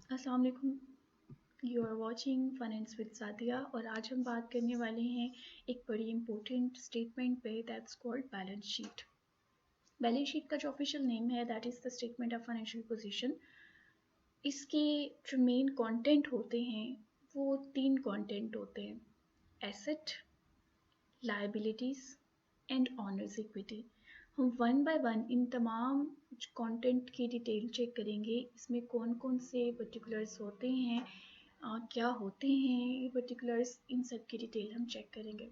अस्सलाम वालेकुम। You are watching finance with Sadia और आज हम बात करने वाले हैं एक बड़ी इंपॉर्टेंट स्टेटमेंट पे that's called balance sheet. Balance sheet का जो ऑफिशियल नेम है that is the statement of financial position. इसके जो मेन कंटेंट होते हैं वो तीन कंटेंट होते हैं: asset, liabilities and honours equity. हम वन बाय वन इन तमाम कंटेंट की डिटेल चेक करेंगे, इसमें कौन कौन से पर्टिकुलर्स होते हैं, क्या होते हैं ये पर्टिकुलर्स, इन सब की डिटेल हम चेक करेंगे।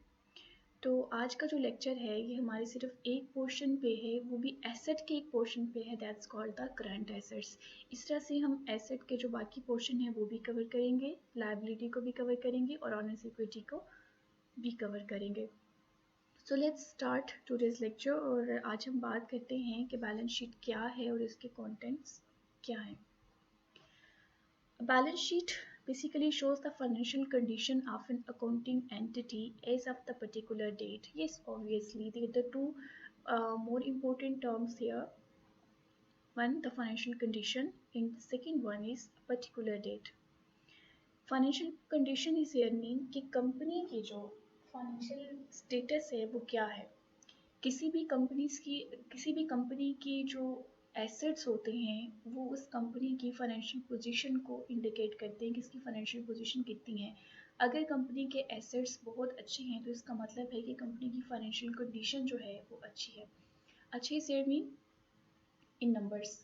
तो आज का जो लेक्चर है ये हमारे सिर्फ एक पोर्शन पे है, वो भी एसेट के एक पोर्शन पे है that's called the current assets. इस तरह से हम एसेट के जो बाकी पोर्शन है वो भी कवर करेंगे, लायबिलिटी को भी कवर करेंगे और ऑनर्स इक्विटी को भी कवर करेंगे। So let's start today's lecture और आज हम बात करते हैं कि बैलेंस शीट क्या है और इसके कंटेंट्स क्या हैं। Balance sheet basically shows the financial condition of an accounting entity as of the particular date. Yes, obviously the two more important terms here. One, the financial condition, and the second one is a particular date. Financial condition is here mean कि company की जो financial status है वो क्या है। किसी भी company की जो एसेट्स होते हैं वो उस कंपनी की फाइनेंशियल पोजीशन को इंडिकेट करते हैं कि इसकी फाइनेंशियल पोजीशन कितनी है। अगर कंपनी के एसेट्स बहुत अच्छे हैं तो इसका मतलब है कि कंपनी की फाइनेंशियल कंडीशन जो है वो अच्छी है। अच्छे से मीन इन नंबर्स।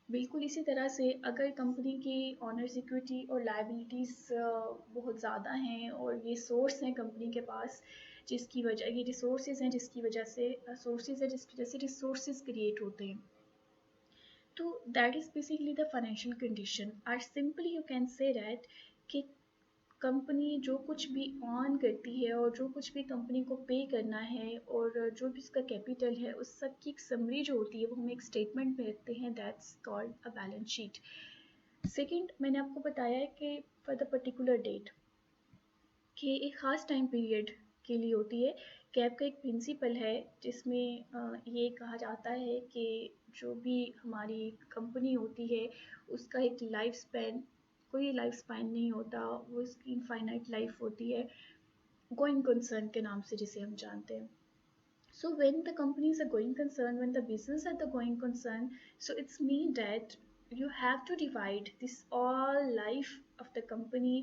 बिल्कुल इसी तरह से अगर कंपनी की ऑनर्स इक्विटी और लायबिलिटीज़ बहुत ज़्यादा हैं और ये सोर्स हैं कंपनी के पास जिसकी वजह, ये रिसोर्सेज हैं जिसकी वजह से सोर्सेज है जिसकी वजह से रिसोर्सेज क्रिएट होते हैं, तो that is basically the financial condition. और simply you can say that कि कंपनी जो कुछ भी ऑन करती है और जो कुछ भी कंपनी को पे करना है और जो भी उसका कैपिटल है उस सब की एक समरी जो होती है वो हम एक स्टेटमेंट में रखते हैं that's called a balance sheet. Second, मैंने आपको बताया है कि फॉर द पर्टिकुलर डेट कि एक ख़ास टाइम पीरियड के लिए होती है। कैप का एक प्रिंसिपल है जिसमें ये कहा जाता है कि जो भी हमारी कंपनी होती है उसका एक लाइफ स्पैन, कोई लाइफ स्पैन नहीं होता, वो इसकी इनफाइनाइट लाइफ होती है, गोइंग कंसर्न के नाम से जिसे हम जानते हैं। So when the company is a going concern, when the business are the going concern, so it's mean that you have to divide this all life of the company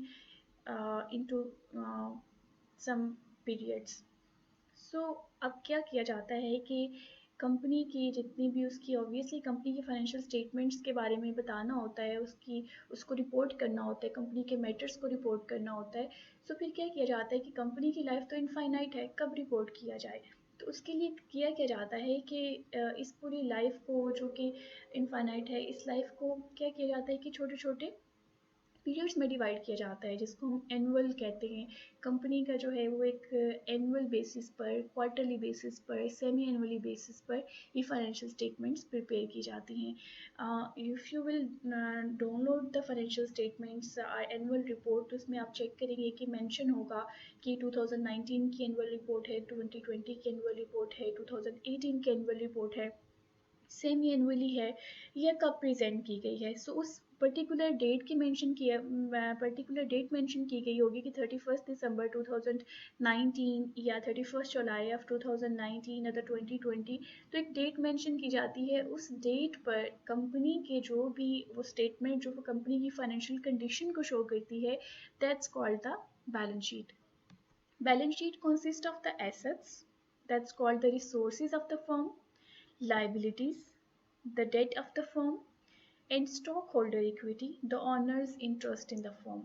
into some periods. सो अब क्या किया जाता है कि company की जितनी भी उसकी ऑब्वियसली कंपनी की फाइनेंशियल स्टेटमेंट्स के बारे में बताना होता है, उसको रिपोर्ट करना होता है, कंपनी के मैटर्स को रिपोर्ट करना होता है। सो फिर क्या किया जाता है कि कंपनी की लाइफ तो इनफाइनाइट है, कब रिपोर्ट किया जाए। तो उसके लिए किया जाता है कि इस पूरी लाइफ को जो कि इनफाइनाइट है, इस लाइफ को क्या किया जाता है कि छोटे छोटे पीरियड्स में डिवाइड किया जाता है जिसको हम एनुअल कहते हैं। कंपनी का जो है वो एक एनुअल बेसिस पर, क्वार्टरली बेसिस पर, सेमी एनुअली बेसिस पर ये फाइनेंशियल स्टेटमेंट्स प्रिपेयर की जाती हैं। If you will download the financial statements annual report, तो उसमें आप चेक करेंगे कि मेंशन होगा कि 2019 की एनुअल रिपोर्ट है, 2020 की एनुअल रिपोर्ट है, 2018 की एनुअल रिपोर्ट है, सेमी एनुअली है, यह कब प्रेजेंट की गई है। सो उस पर्टिकुलर डेट की मेंशन किया, पर्टिकुलर डेट मेंशन की गई होगी कि 31 दिसंबर 2019 या 31 जुलाई ऑफ 2019 या 2020। तो एक डेट मेंशन की जाती है, उस डेट पर कंपनी के जो भी वो स्टेटमेंट जो कंपनी की फाइनेंशियल कंडीशन को शो करती है that's called the balance sheet. Balance sheet consist of the assets that's called the resources of the firm, liabilities, the debt of the firm, and stockholder equity, the owner's interest in the firm।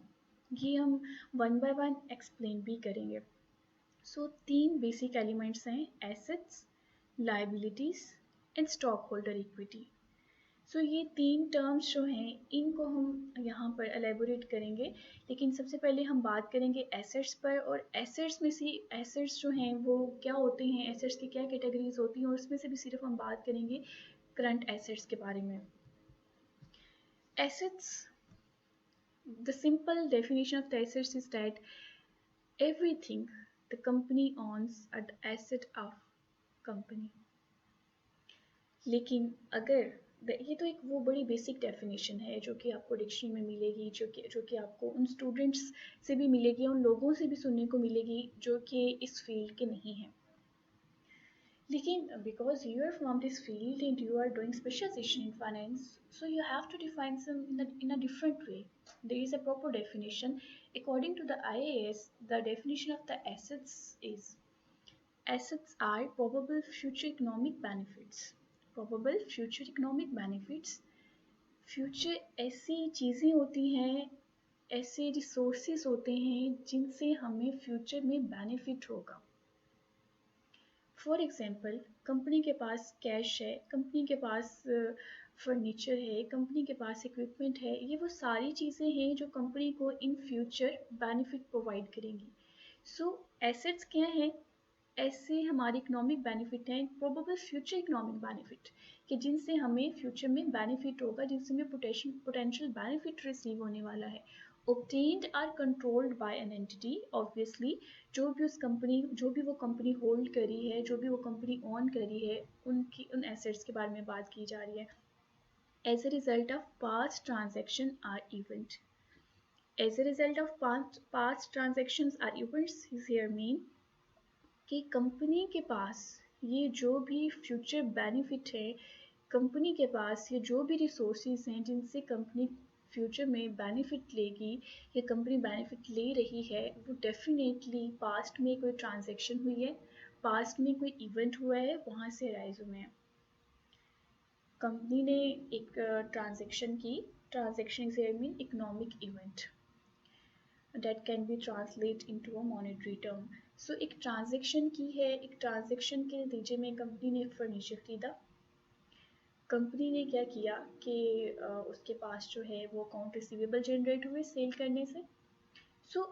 ये हम one by one explain भी करेंगे। So तीन basic elements हैं: assets, liabilities and stock holder equity. So ये तीन terms जो हैं इनको हम यहाँ पर एलेबोरेट करेंगे, लेकिन सबसे पहले हम बात करेंगे एसेट्स पर। और एसेट्स में से एसेट्स जो हैं वो क्या होते हैं, एसेट्स की क्या कैटेगरीज होती हैं, और उसमें से भी सिर्फ हम बात करेंगे करंट एसेट्स के बारे में। Assets, the simple definition of the assets is that everything the company owns are the asset of company। लेकिन अगर ये तो एक वो बड़ी बेसिक डेफिनेशन है जो कि आपको डिक्शनरी में मिलेगी, जो कि आपको उन स्टूडेंट्स से भी मिलेगी, उन लोगों से भी सुनने को मिलेगी जो कि इस फील्ड के नहीं हैं। लेकिन because you are from this field and you are doing specialization in finance, so you have to define some in a different way. There is a proper definition. According to the IAS, the definition of the assets are probable future economic benefits. Probable future economic benefits. Future ऐसी चीज़ें होती हैं, ऐसे resources होते हैं जिनसे हमें future में बेनिफिट होगा। फॉर एग्जांपल, कंपनी के पास कैश है, कंपनी के पास फर्नीचर है, कंपनी के पास इक्विपमेंट है, ये वो सारी चीज़ें हैं जो कंपनी को इन फ्यूचर बेनिफिट प्रोवाइड करेंगी। सो एसेट्स क्या हैं? ऐसे हमारे इकोनॉमिक बेनिफिट हैं, प्रोबेबल फ्यूचर इकोनॉमिक बेनिफिट, कि जिनसे हमें फ्यूचर में बेनिफिट होगा, जिनसे हमें पोटेंशियल बेनिफिट रिसीव होने वाला है। obtained are controlled by an entity, obviously जो भी वो कंपनी होल्ड करी है, जो भी वो कंपनी ऑन करी है, उन एसेट्स के बारे में बात की जा रही है। as a result of past transaction or event as a result of past transactions or events here mean कि कंपनी के पास ये जो भी फ्यूचर बेनिफिट है, कंपनी के पास ये जो भी रिसोर्सेज हैं जिनसे कंपनी फ्यूचर में बेनिफिट लेगी या कंपनी बेनिफिट ले रही है, वो डेफिनेटली पास्ट में कोई ट्रांजैक्शन हुई है, पास्ट में कोई इवेंट हुआ है, वहाँ से राइज हुए हैं। कंपनी ने एक ट्रांजैक्शन की, ट्रांजैक्शन से I mean economic event that can be translate into a monetary term. So एक ट्रांजैक्शन की है, एक ट्रांजैक्शन के नतीजे में कंपनी ने फर्नीचर खरीदा। कंपनी ने क्या किया कि उसके पास जो है वो अकाउंट रिसीवेबल जनरेट हुए सेल करने से। सो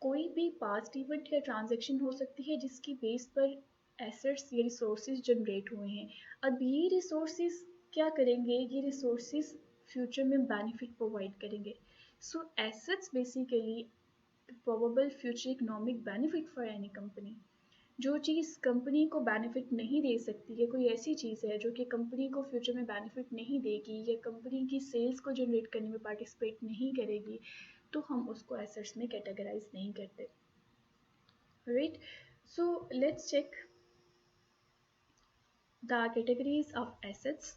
कोई भी पास्ट इवेंट या ट्रांजैक्शन हो सकती है जिसकी बेस पर एसेट्स या रिसोर्सेज जनरेट हुए हैं। अब ये रिसोर्सेज क्या करेंगे? ये रिसोर्सेज फ्यूचर में बेनिफिट प्रोवाइड करेंगे। So assets basically probable future economic benefit for any company। जो चीज़ कंपनी को बेनिफिट नहीं दे सकती है, कोई ऐसी चीज़ है जो कि कंपनी को फ्यूचर में बेनिफिट नहीं देगी या कंपनी की सेल्स को जनरेट करने में पार्टिसिपेट नहीं करेगी, तो हम उसको एसेट्स में कैटेगराइज नहीं करते। Right, so let's check the categories of assets.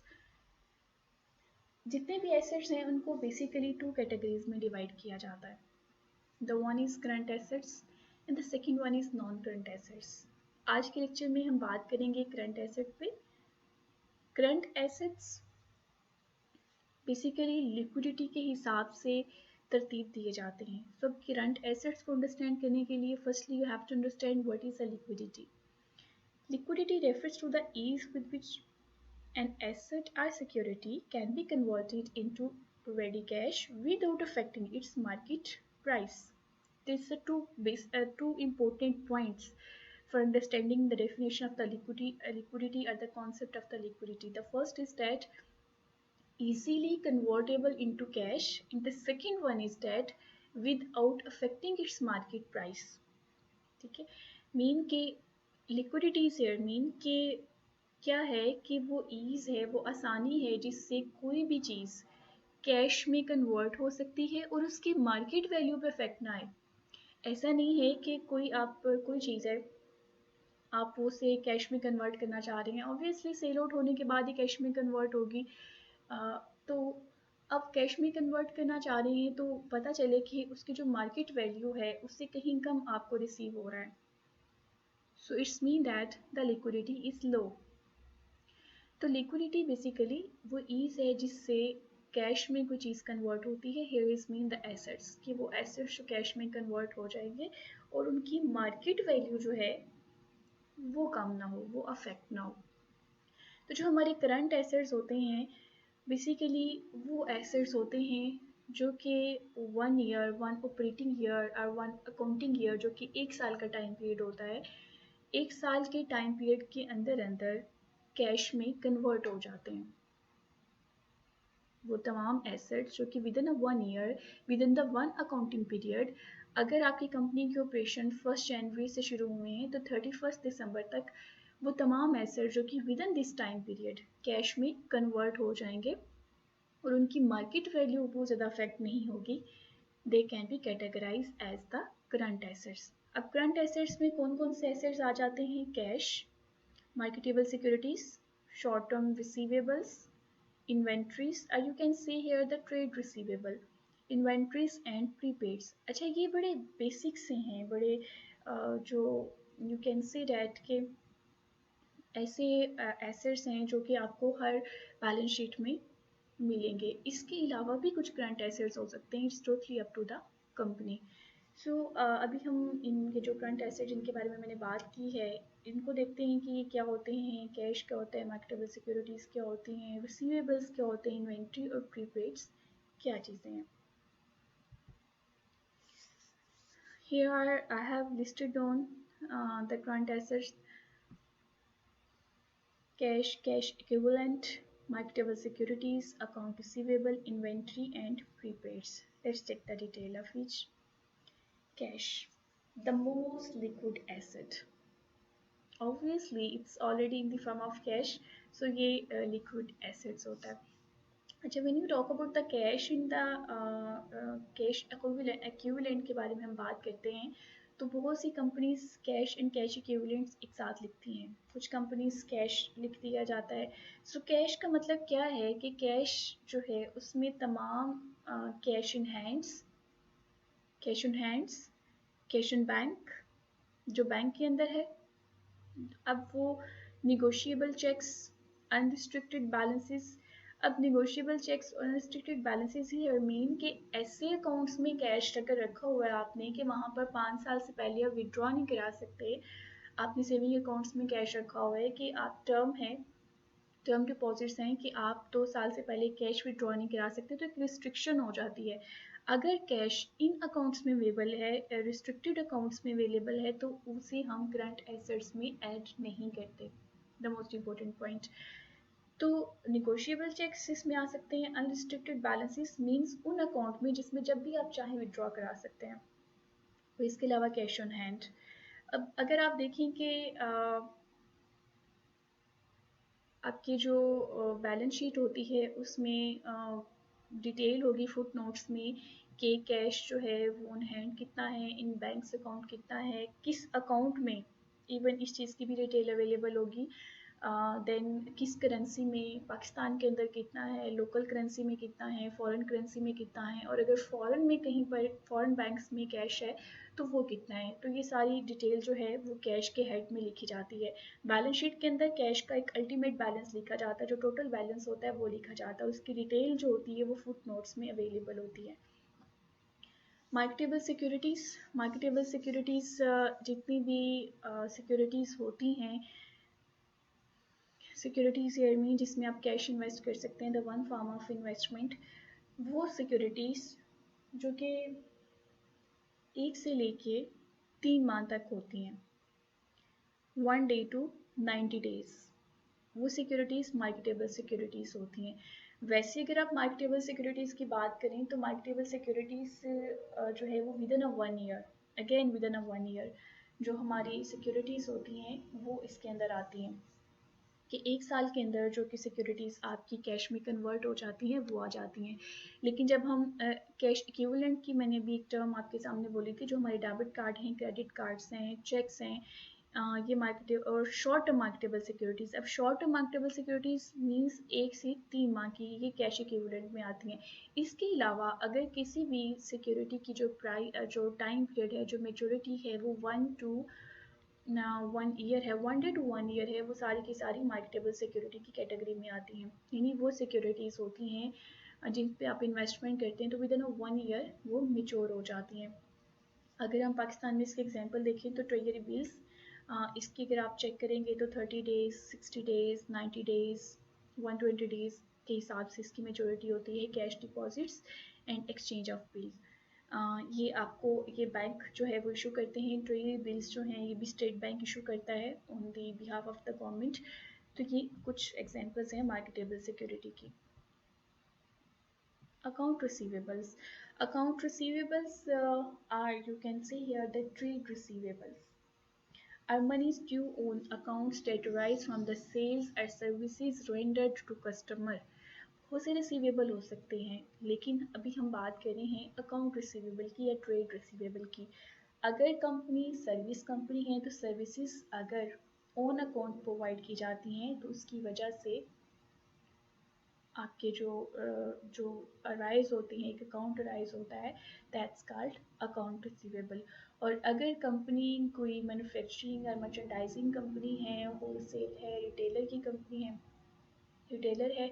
जितने भी एसेट्स हैं उनको बेसिकली 2 कैटेगरीज में डिवाइड किया जाता है। The one is current assets and the second one is non-current assets। आज के लेक्चर में हम बात करेंगे करंट एसेट पे। करंट एसेट्स बेसिकली लिक्विडिटी के हिसाब से तरतीब दिए जाते हैं। सो करंट एसेट्स को अंडरस्टैंड करने के लिए firstly you have to understand what is a liquidity. Liquidity refers to the ease with which an asset or security can be converted into ready cash without affecting its market price। These are two important points for understanding the definition of the liquidity or the concept of the liquidity। The first is that easily convertible into cash, and the second one is that without affecting its market price। ठीक है, mean के liquidity से mean के क्या है कि वो ease है, वो आसानी है जिससे कोई भी चीज़ कैश में कन्वर्ट हो सकती है और उसकी मार्केट वैल्यू पे इफेक्ट ना आए। ऐसा नहीं है कि कोई चीज़ है, आप उसे कैश में कन्वर्ट करना चाह रहे हैं, ऑब्वियसली सेल आउट होने के बाद ही कैश में कन्वर्ट होगी। तो अब कैश में कन्वर्ट करना चाह रहे हैं तो पता चले कि उसकी जो मार्केट वैल्यू है उससे कहीं कम आपको रिसीव हो रहा है। सो it's mean that the liquidity is low. तो लिक्विडिटी बेसिकली वो ईज है जिससे कैश में कोई चीज़ कन्वर्ट होती है। Here is mean the assets, कि वो एसेट्स जो कैश में कन्वर्ट हो जाएंगे और उनकी मार्केट वैल्यू जो है वो कम ना हो, वो अफेक्ट ना हो। तो जो हमारे करंट एसेट्स होते हैं बेसिकली वो एसेट्स होते हैं जो कि 1 ईयर, 1 ऑपरेटिंग ईयर और 1 अकाउंटिंग ईयर, जो कि 1 साल का टाइम पीरियड होता है, 1 साल के टाइम पीरियड के अंदर अंदर कैश में कन्वर्ट हो जाते हैं। वो तमाम एसेट्स जो कि with in 1 year, with in the 1 accounting period, अगर आपकी कंपनी के ऑपरेशन 1 जनवरी से शुरू हुए हैं तो 31 दिसंबर तक वो तमाम एसेट जो कि with in this time period cash में कन्वर्ट हो जाएंगे और उनकी मार्केट वैल्यू बहुत ज़्यादा अफेक्ट नहीं होगी, they can be categorise as the current assets. अब करंट एसेट्स में कौन कौन से एसेट्स आ जाते हैं? Cash, marketable securities, short-term receivables, inventories, you can see here the trade receivable, inventories and prepaids। अच्छा, ये बड़े बेसिक से हैं, बड़े जो यू कैन सी डैट के ऐसे एसेट्स हैं जो कि आपको हर बैलेंस शीट में मिलेंगे। इसके अलावा भी कुछ करंट एसेट्स हो सकते हैं, it's totally up to the company. So अभी हम इनके जो करंट एसेट जिनके बारे में मैंने बात की है, इनको देखते हैं कि ये क्या होते हैं। कैश क्या होता है, मार्केटेबल सिक्योरिटीज़ क्या होती हैं, रिसीवेबल्स क्या होते हैं, इन्वेंट्री और प्रीपेड्स क्या चीज़ें हैं। Here I have listed on the current assets: cash, cash equivalent, marketable securities, account receivable, inventory, and prepaids. Let's check the detail of each. Cash, the most liquid asset. Obviously, it's already in the form of cash, so ये liquid assets होता है। अच्छा, when you talk about the cash in the cash equivalent के बारे में हम बात करते हैं, तो बहुत सी companies cash and cash equivalents एक साथ लिखती हैं, कुछ कंपनीज कैश लिख दिया जाता है। सो कैश का मतलब क्या है कि कैश जो है उसमें तमाम cash in hands, cash in hands, cash in bank, जो बैंक के अंदर है। अब वो निगोशिएबल चेक्स, अनरिस्ट्रिक्टेड बैलेंसेस। अब निगोशिएबल चेक्स और अनरिस्ट्रिक्टेड बैलेंसेस ही मीन कि ऐसे अकाउंट्स में कैश अगर रखा हुआ है आपने कि वहाँ पर 5 साल से पहले आप विड्रॉ नहीं करा सकते। आपने सेविंग अकाउंट्स में कैश रखा हुआ है कि आप टर्म है, टर्म डिपॉजिट्स हैं कि आप 2 साल से पहले कैश विड्रॉ नहीं करा सकते, तो एक रिस्ट्रिक्शन हो जाती है। अगर कैश इन अकाउंट्स में अवेलेबल है, रिस्ट्रिक्टेड अकाउंट्स में अवेलेबल है, तो उसे हम करंट एसेट्स में ऐड नहीं करते। The most important point. तो निगोशिएबल चेक्स इसमें आ सकते हैं। अनरिस्ट्रिक्टेड बैलेंसेस मींस उन अकाउंट में जिसमें जब भी आप चाहें विड्रॉ करा सकते हैं। तो इसके अलावा कैश ऑन हैंड। अब अगर आप देखें कि आपकी जो बैलेंस शीट होती है उसमें डिटेल होगी फुट नोट्स में कि कैश जो है वो ऑन हैंड कितना है, इन बैंक्स अकाउंट कितना है, किस अकाउंट में, इवन इस चीज़ की भी डिटेल अवेलेबल होगी। देन किस करेंसी में, पाकिस्तान के अंदर कितना है, लोकल करेंसी में कितना है, फॉरेन करेंसी में कितना है, और अगर फॉरेन में कहीं पर फॉरेन बैंक्स में कैश है तो वो कितना है। तो ये सारी डिटेल जो है वो कैश के हेड में लिखी जाती है। बैलेंस शीट के अंदर कैश का एक अल्टीमेट बैलेंस लिखा जाता है, जो टोटल बैलेंस होता है वो लिखा जाता है, उसकी डिटेल जो होती है वो फुट नोट्स में अवेलेबल होती है। मार्केटेबल सिक्योरिटीज़, मार्केटेबल सिक्योरिटीज़ जितनी भी सिक्योरिटीज़ होती हैं, सिक्योरिटीज़ ईयर में जिसमें आप कैश इन्वेस्ट कर सकते हैं, the one form of investment, वो सिक्योरिटीज़ जो कि 1 से लेके 3 माह तक होती हैं, 1 डे टू 90 डेज, वो सिक्योरिटीज़ मार्केटेबल सिक्योरिटीज़ होती हैं। वैसे अगर आप मार्केटेबल सिक्योरिटीज़ की बात करें तो मार्केटेबल सिक्योरिटीज़ जो है वो with in a 1 year, again with in a 1 year जो हमारी सिक्योरिटीज़ होती हैं वो इसके अंदर आती हैं कि 1 साल के अंदर जो कि सिक्योरिटीज़ आपकी कैश में कन्वर्ट हो जाती हैं वो आ जाती हैं। लेकिन जब हम कैश इक्विवेलेंट की, मैंने अभी एक टर्म आपके सामने बोली थी, जो हमारे डेबिट कार्ड हैं, क्रेडिट कार्ड्स हैं, चेक्स हैं, ये मार्केट और शॉर्ट टर्म मार्केटेबल सिक्योरिटीज़। अब short term marketable securities means 1 से 3 माह की, ये कैश इक्विवेलेंट में आती हैं। इसके अलावा अगर किसी भी सिक्योरिटी की जो टाइम पीरियड है, जो मेच्योरिटी है वो 1 टू 1 ईयर है, 1 डे टू 1 ईयर है, वो सारी की सारी मार्केटेबल सिक्योरिटी की कैटेगरी में आती हैं। यानी वो सिक्योरिटीज़ होती हैं जिन पे आप इन्वेस्टमेंट करते हैं तो विद इन 1 ईयर वो मेच्योर हो जाती हैं। अगर हम पाकिस्तान में इसके एग्जांपल देखें तो ट्रेजरी बिल्स, इसकी अगर आप चेक करेंगे तो 30 डेज, 60 डेज, 90 डेज, 120 डेज के हिसाब से इसकी मेच्योरिटी होती है। Cash deposits and exchange of bill, ये आपको ये बैंक जो है वो इशू करते हैं। ट्रेजरी बिल्स जो हैं ये भी स्टेट बैंक इशू करता है on the behalf of the government. तो ये कुछ एग्जांपल्स हैं मार्केटेबल सिक्योरिटी की। Account receivables. Account receivables are, you can see here, the trade receivables. Our money is due on accounts that arise from the sales or services rendered to customer. बहुत से receivable हो सकते हैं, लेकिन अभी हम बात कर रहे हैं अकाउंट रिसीवेबल की या ट्रेड रिसीवेबल की। अगर कंपनी सर्विस कंपनी है तो सर्विसेज अगर ऑन अकाउंट प्रोवाइड की जाती हैं तो उसकी वजह से आपके जो अराइज होते हैं, एक अकाउंट अराइज होता है, दैट्स कॉल्ड अकाउंट रिसीवेबल। और अगर कंपनी कोई मैन्युफैक्चरिंग और मर्चेंडाइजिंग कंपनी है, होलसेल है, रिटेलर की कंपनी है, रिटेलर है,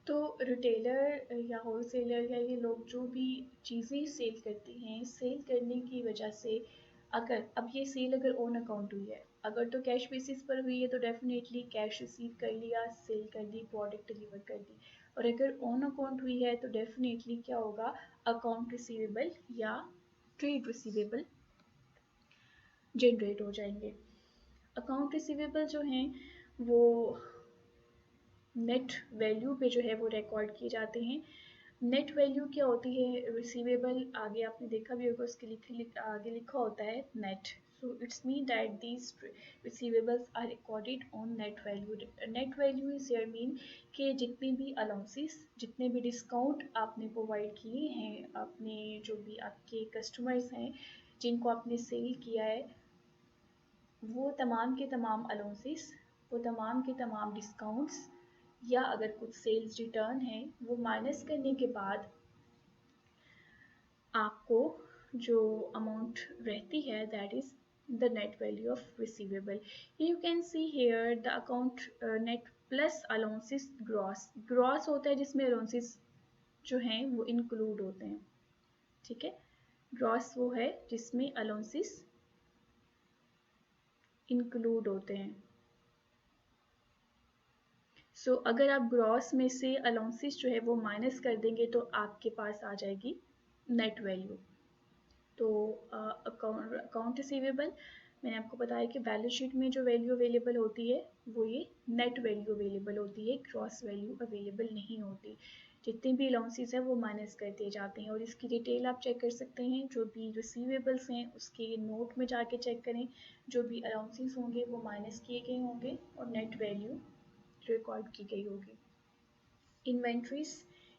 तो रिटेलर या होलसेलर या ये लोग जो भी चीज़ें सेल करते हैं, सेल करने की वजह से अगर अब ये सेल अगर ऑन अकाउंट हुई है, अगर तो कैश बेसिस पर हुई है तो डेफिनेटली कैश रिसीव कर लिया, सेल कर दी, प्रोडक्ट डिलीवर कर दी। और अगर ऑन अकाउंट हुई है तो डेफिनेटली क्या होगा, अकाउंट रिसीवेबल या ट्रेड रिसीवेबल जनरेट हो जाएंगे। अकाउंट रिसीवेबल जो हैं वो नेट वैल्यू पे जो है वो रिकॉर्ड किए जाते हैं। नेट वैल्यू क्या होती है, रिसीवेबल आगे आपने देखा भी होगा, उसके आगे लिखा होता है net. So it's mean that these receivables are recorded on net value. Net value is your mean कि जितने भी अलाउंसेस, जितने भी डिस्काउंट आपने प्रोवाइड किए हैं, अपने जो भी आपके कस्टमर्स हैं जिनको आपने सेल किया है, वो तमाम के तमाम अलाउंसेस, वो तमाम के तमाम डिस्काउंट्स या अगर कुछ सेल्स रिटर्न है वो माइनस करने के बाद आपको जो अमाउंट रहती है that is the net value of receivable. You can see here the account net plus allowances gross. Gross होता है जिसमें अलाउंसेस जो हैं वो इंक्लूड होते हैं, ठीक है। ग्रॉस वो है जिसमें अलाउंसेस इंक्लूड होते हैं। सो अगर आप ग्रॉस में से अलाउंसेस जो है वो माइनस कर देंगे तो आपके पास आ जाएगी नेट वैल्यू। तो अकाउंट रिसीवेबल मैंने आपको बताया कि बैलेंस शीट में जो वैल्यू अवेलेबल होती है वो ये नेट वैल्यू अवेलेबल होती है, ग्रॉस वैल्यू अवेलेबल नहीं होती। जितने भी अलाउंसेस हैं वो माइनस कर दिए जाते हैं और इसकी डिटेल आप चेक कर सकते हैं। जो भी रिसीवेबल्स हैं उसके नोट में जाके चेक करें, जो भी अलाउंसेस होंगे वो माइनस किए गए होंगे और नेट वैल्यू रिकॉर्ड की गई होगी। इन्वेंट्रीज,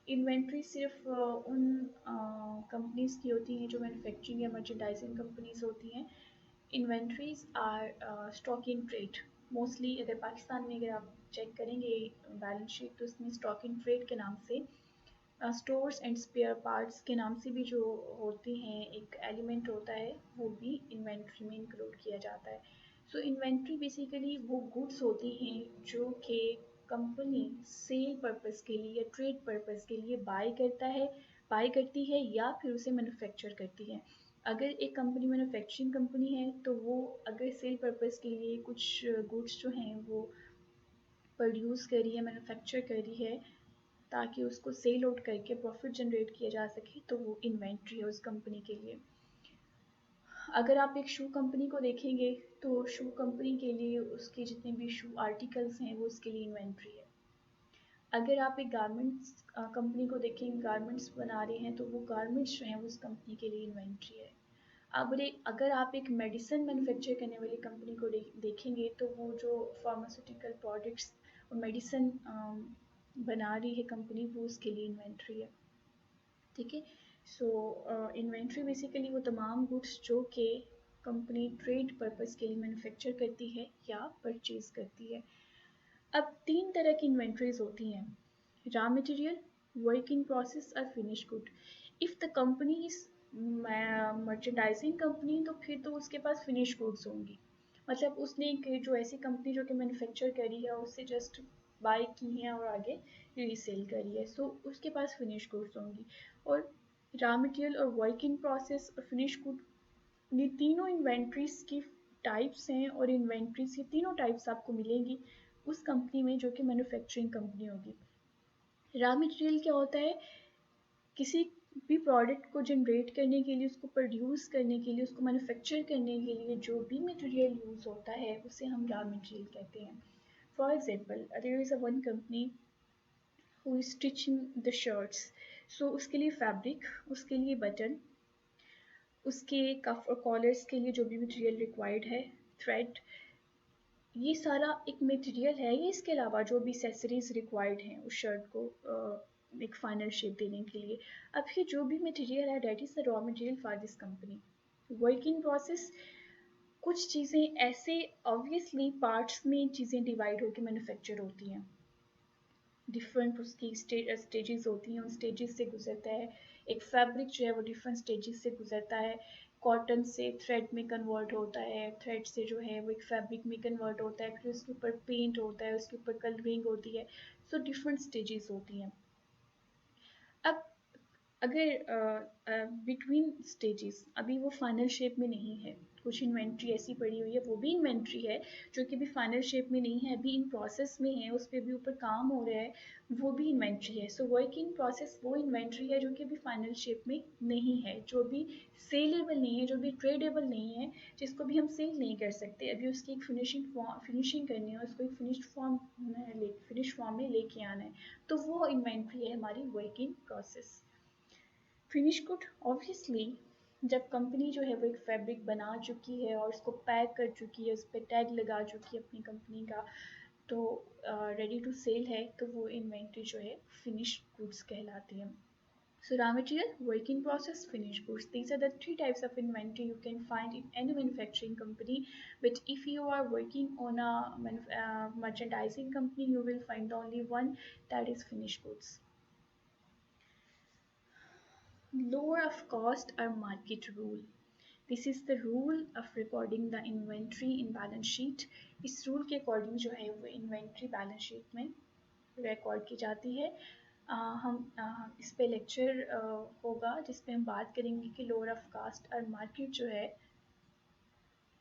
इन्वेंट्री सिर्फ उन कंपनीज की होती हैं जो मैन्युफैक्चरिंग या मर्चेंडाइजिंग कंपनीज होती हैं। Inventories are stock in trade. Mostly अगर पाकिस्तान में अगर आप चेक करेंगे बैलेंस शीट तो उसमें स्टॉक इन ट्रेड के नाम से स्टोर्स एंड स्पेयर पार्ट्स के नाम से भी जो होते हैं एक एलिमेंट होता है वो भी इन्वेंट्री में इंक्लूड किया जाता है। सो इन्वेंट्री बेसिकली वो गुड्स होती हैं जो कि कंपनी सेल पर्पस के लिए या ट्रेड पर्पस के लिए बाय करती है या फिर उसे मैन्युफैक्चर करती है। अगर एक कंपनी मैन्युफैक्चरिंग कंपनी है तो वो अगर सेल पर्पस के लिए कुछ गुड्स जो हैं वो प्रोड्यूस करी है, मैन्युफैक्चर करी है ताकि उसको सेल आउट करके प्रॉफिट जनरेट किया जा सके, तो वो इन्वेंट्री है उस कंपनी के लिए। अगर आप एक शू कंपनी को देखेंगे तो शू कंपनी के लिए उसके जितने भी शू आर्टिकल्स हैं वो उसके लिए इन्वेंट्री है। अगर आप एक गारमेंट्स कंपनी को देखेंगे, गारमेंट्स बना रहे हैं तो वो गारमेंट्स जो हैं वो उस कंपनी के लिए इन्वेंट्री है। अगर आप एक मेडिसिन मैन्युफैक्चर करने वाली कंपनी को देखेंगे तो वो जो फार्मास्यूटिकल प्रोडक्ट्स और मेडिसिन बना रही है कंपनी वो उसके लिए इन्वेंट्री है, ठीक है। सो इन्वेंट्री बेसिकली वो तमाम गुड्स जो कि कंपनी ट्रेड पर्पस के लिए मैन्युफैक्चर करती है या परचेज करती है। अब तीन तरह की इन्वेंट्रीज होती हैं, raw material, work in process और finish good. If the company is merchandising company तो फिर तो उसके पास फिनिश गुड्स होंगी, मतलब उसने जो ऐसी कंपनी जो कि मैन्युफैक्चर करी है उससे जस्ट बाय की है और आगे रीसेल करी है, सो उसके पास फिनिश गुड्स होंगी। और रॉ मटेरियल और वर्क इन प्रोसेस और फिनिश गुड, ये तीनों इन्वेंट्रीज की टाइप्स हैं और इन्वेंट्रीज की तीनों टाइप्स आपको मिलेंगी उस कंपनी में जो कि मैन्युफैक्चरिंग कंपनी होगी। रॉ मटेरियल क्या होता है, किसी भी प्रोडक्ट को जनरेट करने के लिए, उसको प्रोड्यूस करने के लिए, उसको मैन्युफैक्चर करने के लिए जो भी मटेरियल यूज़ होता है उसे हम रॉ मटेरियल कहते हैं। For example there is a one company who is stitching the shirts, so उसके लिए फैब्रिक, उसके लिए बटन, उसके कफ और कॉलर्स के लिए जो भी मटेरियल रिक्वायर्ड है, थ्रेड, ये सारा एक मटेरियल है, ये इसके अलावा जो भी एसेसरीज रिक्वायर्ड हैं उस शर्ट को एक फाइनल शेप देने के लिए। अब ये जो भी मटेरियल है that is the raw material for this company. Working process, कुछ चीज़ें ऐसे ऑब्वियसली पार्ट्स में चीज़ें डिवाइड होकर मैन्युफैक्चर होती हैं, डिफरेंट उसकी स्टेजेस होती हैं, उन स्टेजेस से गुजरता है। एक फैब्रिक जो है वो डिफरेंट स्टेजेस से गुजरता है। कॉटन से थ्रेड में कन्वर्ट होता है, थ्रेड से जो है वो एक फैब्रिक में कन्वर्ट होता है, फिर उसके ऊपर पेंट होता है, उसके ऊपर कलरिंग होती है। सो डिफरेंट स्टेजेस होती हैं। अब अगर बिटवीन स्टेजेस अभी वो फाइनल शेप में नहीं है, कुछ इन्वेंट्री ऐसी पड़ी हुई है, वो भी इन्वेंट्री है जो कि अभी फाइनल शेप में नहीं है, अभी इन प्रोसेस में है, उस पर भी ऊपर काम हो रहा है, वो भी इन्वेंट्री है। सो वर्क इन प्रोसेस वो इन्वेंट्री है जो कि अभी फाइनल शेप में नहीं है, जो भी सेलेबल नहीं है, जो भी ट्रेडेबल नहीं है, जिसको भी हम सेल नहीं कर सकते, अभी उसकी एक फिनिशिंग करनी है, उसको एक फिनिश फॉर्म में लेके आना है, तो वो इन्वेंट्री है हमारी work in process. Finish good obviously जब कंपनी जो है वो एक फैब्रिक बना चुकी है और उसको पैक कर चुकी है, उस पर टैग लगा चुकी है अपनी कंपनी का, तो रेडी टू सेल है, तो वो इन्वेंट्री जो है फिनिश गुड्स कहलाती है। So raw material, work in process, finished goods. These are the three types of inventory you can find in any manufacturing company. But if you are working on a merchandising company, you will find only one, that is finished goods. Lower of cost or market rule. This is the rule of recording the inventory in balance sheet. इस rule के according जो है वो inventory balance sheet में record की जाती है। हम इस पे लेक्चर होगा जिस पे हम बात करेंगे कि लोअर ऑफ कास्ट और मार्केट जो है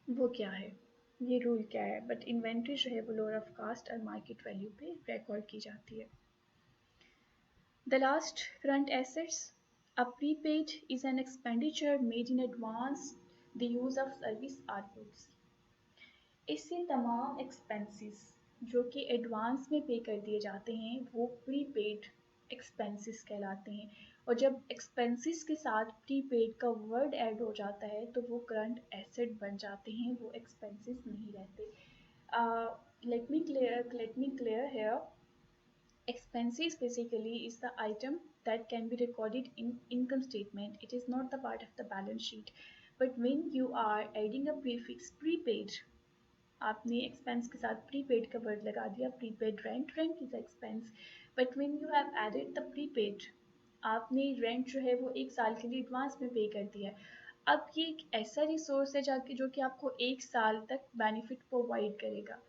वो क्या है, ये रूल क्या है। बट इन्वेंट्री जो है वो लोअर ऑफ कास्ट और मार्केट वैल्यू पे रिकॉर्ड की जाती है। The last, current assets. A prepaid is an expenditure made in advance the use of service or goods. इससे तमाम एक्सपेंसेस जो कि एडवांस में पे कर दिए जाते हैं वो प्रीपेड एक्सपेंसेस कहलाते हैं। और जब एक्सपेंसेस के साथ प्रीपेड का वर्ड ऐड हो जाता है तो वो करंट एसेट बन जाते हैं, वो एक्सपेंसेस नहीं रहते। Let me clear here. Expenses basically is the item that can be recorded in income statement. It is not the part of the balance sheet. But when you are adding a prefix prepaid, आपने expense के साथ prepaid का word लगा दिया, prepaid rent, rent is expense. But when you have added the prepaid, आपने rent जो है वो एक साल के लिए एडवांस में पे कर दिया है। अब ये एक ऐसा रिसोर्स है जाके जो कि आपको एक साल तक बेनिफिट प्रोवाइड करेगा।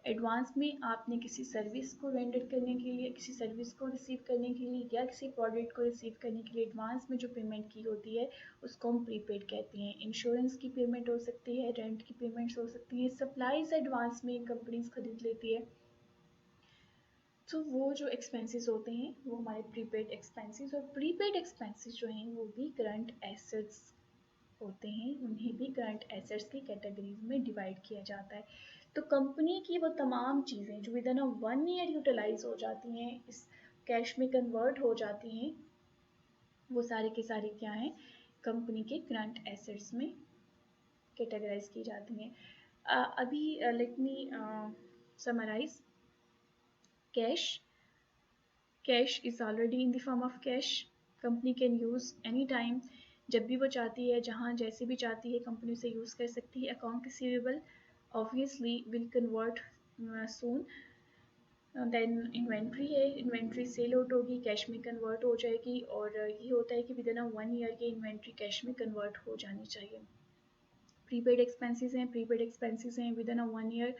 एडवांस में आपने किसी सर्विस को रेंडर करने के लिए, किसी सर्विस को रिसीव करने के लिए या किसी प्रोडक्ट को रिसीव करने के लिए एडवांस में जो पेमेंट की होती है उसको हम प्रीपेड कहते हैं। इंश्योरेंस की पेमेंट हो सकती है, रेंट की पेमेंट्स हो सकती हैं, सप्लाईज एडवांस में कंपनीज खरीद लेती है। तो वो जो एक्सपेंसेस होते हैं वो हमारे प्रीपेड एक्सपेंसेस, और प्रीपेड एक्सपेंसेस जो हैं वो भी करंट एसेट्स होते हैं, उन्हें भी करंट एसेट्स की कैटेगरीज में डिवाइड किया जाता है। तो कंपनी की वो तमाम चीज़ें जो विदिन अ 1 ईयर यूटिलाइज हो जाती हैं, इस कैश में कन्वर्ट हो जाती हैं, वो सारे के सारे क्या हैं, कंपनी के करंट एसेट्स में कैटेगराइज की जाती हैं। अभी let me summarise. Cash is already in the form of cash. Company can use any time, जब भी वो चाहती है, जहाँ जैसे भी चाहती है कंपनी उसे यूज़ कर सकती है। Account receivable obviously will convert soon. Then inventory है, इन्वेंट्री सेल आउट होगी, कैश में कन्वर्ट हो जाएगी, और ये होता है कि विद इन 1 ईयर ये इन्वेंट्री कैश में कन्वर्ट हो जानी चाहिए। प्रीपेड एक्सपेंसेस हैं विद इन 1 ईयर,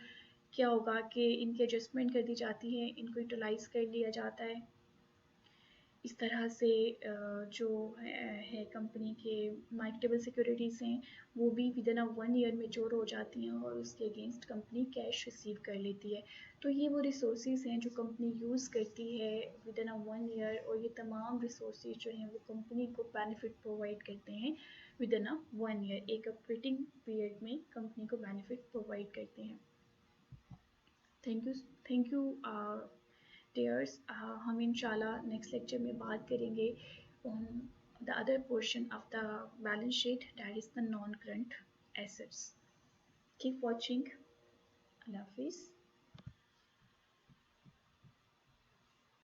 क्या होगा कि इनकी एडजस्टमेंट कर दी जाती है, इनको यूटिलाइज कर लिया जाता है। इस तरह से जो है कंपनी के मार्केटेबल सिक्योरिटीज़ हैं वो भी विद इन 1 ईयर मेच्योर हो जाती हैं और उसके अगेंस्ट कंपनी कैश रिसीव कर लेती है। तो ये वो रिसोर्सेज हैं जो कंपनी यूज़ करती है विद इन 1 ईयर, और ये तमाम रिसोर्सेज जो हैं वो कंपनी को बेनिफिट प्रोवाइड करते हैं विद इन 1 ईयर, एक ऑपरेटिंग पीरियड में कंपनी को बेनिफिट प्रोवाइड करते हैं। Thank you dears. हम इंशाल्लाह नेक्स्ट लेक्चर में बात करेंगे on the other portion of the balance sheet, that is the non-current assets. Keep watching. अल्लाह हाफिज़।